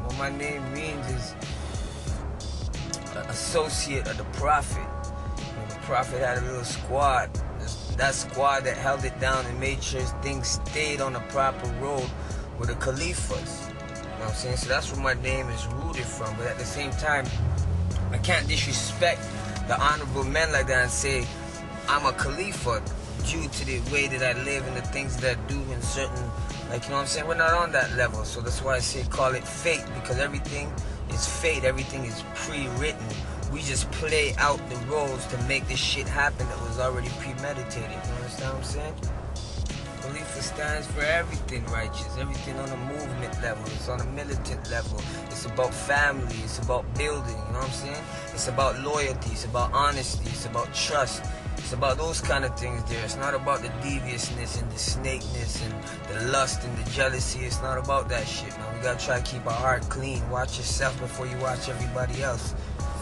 What my name means is associate of the Prophet. The Prophet had a little squad. That squad that held it down and made sure things stayed on the proper road were the Caliphas. You know what I'm saying? So that's where my name is rooted from. But at the same time, I can't disrespect the honorable men like that and say I'm a Khalifa due to the way that I live and the things that I do in certain, like, you know what I'm saying? We're not on that level. So that's why I say call it fate, because everything is fate. Everything is pre-written. We just play out the roles to make this shit happen that was already premeditated. You understand what I'm saying? Khalifa stands for everything righteous, everything on a movement level, it's on a militant level, it's about family, it's about building, you know what I'm saying? It's about loyalty, it's about honesty, it's about trust, it's about those kind of things there. It's not about the deviousness and the snakeness and the lust and the jealousy. It's not about that shit, man. We gotta try to keep our heart clean. Watch yourself before you watch everybody else.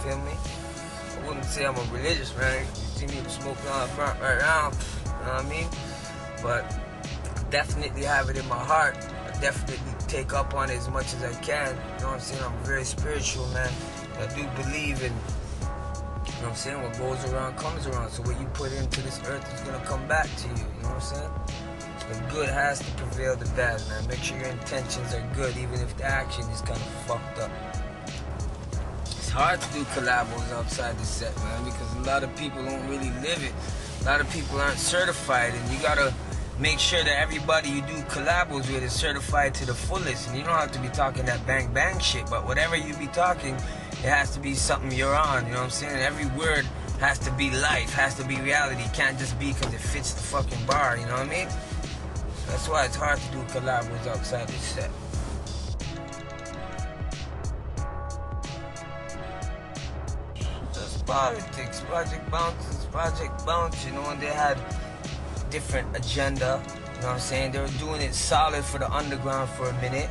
Feel me? I wouldn't say I'm a religious man. You see me smoking on the front right now, you know what I mean? But I definitely have it in my heart. I definitely take up on it as much as I can. You know what I'm saying? I'm very spiritual, man. I do believe in, you know what I'm saying, what goes around comes around. So what you put into this earth is gonna come back to you. You know what I'm saying? The good has to prevail the bad, man. Make sure your intentions are good, even if the action is kind of fucked up. It's hard to do collabos outside the set, man, because a lot of people don't really live it. A lot of people aren't certified, and you gotta make sure that everybody you do collabos with is certified to the fullest. And you don't have to be talking that bang bang shit, but whatever you be talking, it has to be something you're on, you know what I'm saying? Every word has to be life, has to be reality. It can't just be because it fits the fucking bar, you know what I mean? That's why it's hard to do collabos outside this set. Just politics, Project Bounce, you know, and they had different agenda, you know what I'm saying? They were doing it solid for the underground for a minute,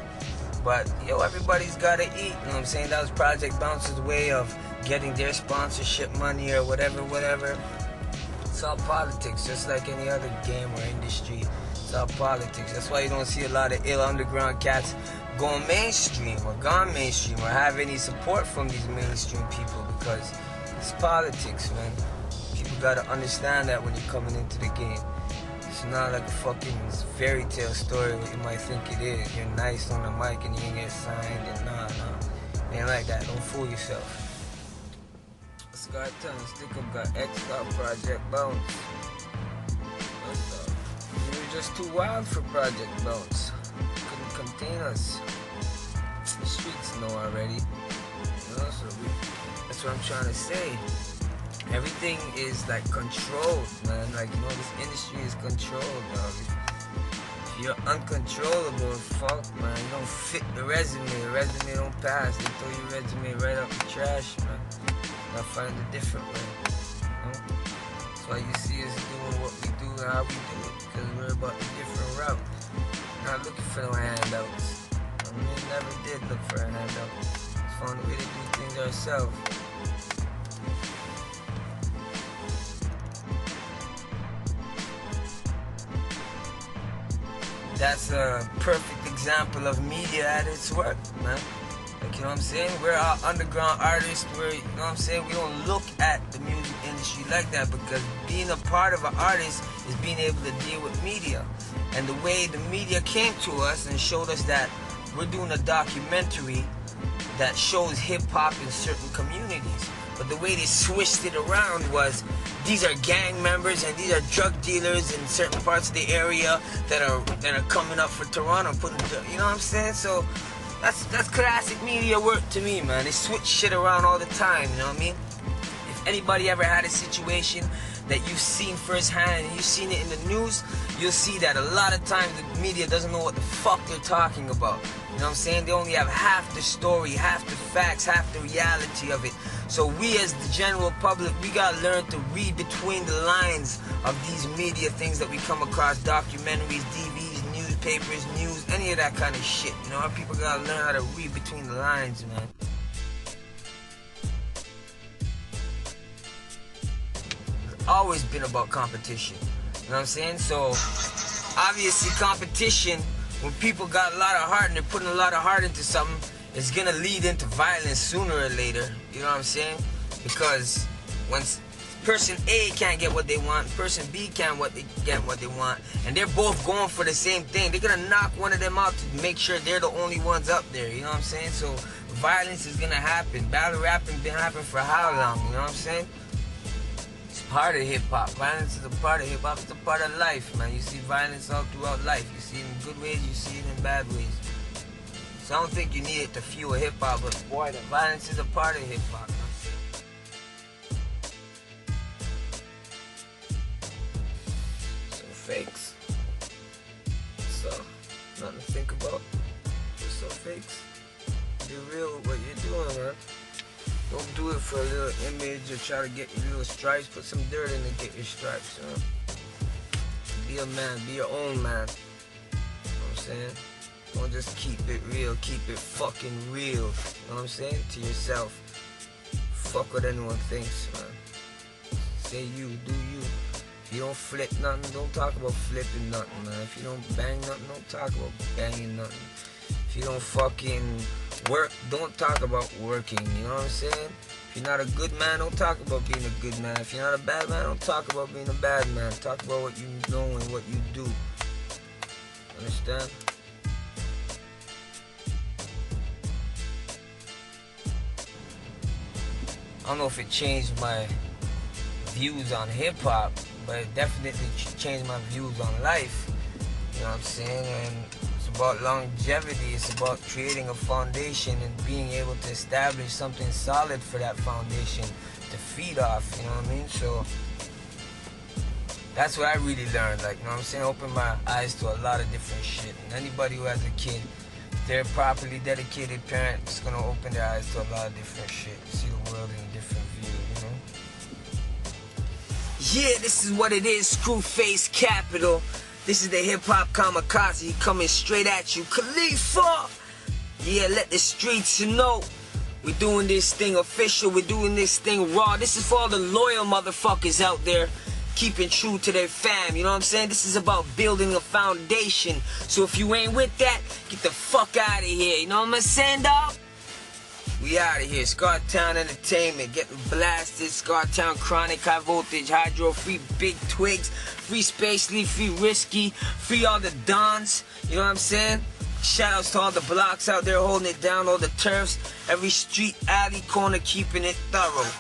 but yo, everybody's gotta eat, you know what I'm saying? That was Project Bounce's way of getting their sponsorship money or whatever. It's all politics, just like any other game or industry. It's all politics. That's why you don't see a lot of ill underground cats going mainstream or gone mainstream or have any support from these mainstream people, because it's politics, man. People gotta understand that when you're coming into the game. It's not like a fucking fairy tale story what you might think it is. You're nice on the mic and you ain't get signed, and nah. Ain't like that. Don't fool yourself. Scar Tongue, Stick Up got X, got Project Bounce. What's up? We were just too wild for Project Bounce. Couldn't contain us. The streets know already. You know, so that's what I'm trying to say. Everything is like controlled, man. Like, you know, this industry is controlled, dog. If you're uncontrollable, fuck, man. You don't fit the resume. The resume don't pass. They throw your resume right out the trash, man. You gotta find a different way. You know? That's why you see us doing what we do and how we do it, because we're about a different route. Not looking for no handouts. I mean, we never did look for a handout. Just found a way to do things ourselves. That's a perfect example of media at its work, man. Like, you know what I'm saying? We're our underground artists. You know what I'm saying? We don't look at the music industry like that, because being a part of an artist is being able to deal with media. And the way the media came to us and showed us that we're doing a documentary that shows hip-hop in certain communities. But the way they switched it around was, these are gang members and these are drug dealers in certain parts of the area that are coming up for Toronto, you know what I'm saying? So that's classic media work to me, man. They switch shit around all the time, you know what I mean? If anybody ever had a situation that you've seen firsthand and you've seen it in the news, you'll see that a lot of times the media doesn't know what the fuck they're talking about. You know what I'm saying? They only have half the story, half the facts, half the reality of it. So we as the general public, we gotta learn to read between the lines of these media things that we come across, documentaries, DVDs, newspapers, news, any of that kind of shit. You know, our people gotta learn how to read between the lines, man. It's always been about competition. You know what I'm saying? So obviously competition, when people got a lot of heart and they're putting a lot of heart into something, it's gonna lead into violence sooner or later. You know what I'm saying? Because once person A can't get what they want, person B can't get what they want, and they're both going for the same thing, they're gonna knock one of them out to make sure they're the only ones up there. You know what I'm saying? So violence is gonna happen. Battle rapping been happening for how long? You know what I'm saying? It's part of hip-hop. Violence is a part of hip-hop. It's a part of life, man. You see violence all throughout life. You see it in good ways, you see it in bad ways. So I don't think you need it to fuel hip-hop, but violence is a part of hip-hop. So fakes. So, nothing to think about. Just some fakes. Be real with what you're doing, man. Don't do it for a little image or try to get your little stripes. Put some dirt in to get your stripes, you know? Be a man. Be your own man. You know what I'm saying? Don't just keep it real. Keep it fucking real. You know what I'm saying? To yourself. Fuck what anyone thinks, man. Say you. Do you. If you don't flip nothing, don't talk about flipping nothing, man. If you don't bang nothing, don't talk about banging nothing. If you don't fucking work, don't talk about working, you know what I'm saying? If you're not a good man, don't talk about being a good man. If you're not a bad man, don't talk about being a bad man. Talk about what you know and what you do. Understand? I don't know if it changed my views on hip-hop, but it definitely changed my views on life. You know what I'm saying? And it's about longevity. It's about creating a foundation and being able to establish something solid for that foundation to feed off, you know what I mean? So that's what I really learned, like, you know what I'm saying? Opened my eyes to a lot of different shit. And anybody who has a kid, if they're a properly dedicated parent, it's gonna open their eyes to a lot of different shit. See the world in a different view, you know? Yeah, this is what it is, Screwface Capital. This is the hip-hop kamikaze coming straight at you. Califate! Yeah, let the streets know. We're doing this thing official. We're doing this thing raw. This is for all the loyal motherfuckers out there keeping true to their fam. You know what I'm saying? This is about building a foundation. So if you ain't with that, get the fuck out of here. You know what I'm saying, dog? We out of here. Scartown Entertainment, getting blasted. Scartown Chronic, High Voltage, Hydro, free Big Twigs, free Spacely, free Risky, free all the Dons. You know what I'm saying? Shoutouts to all the blocks out there holding it down, all the turfs, every street, alley, corner, keeping it thorough.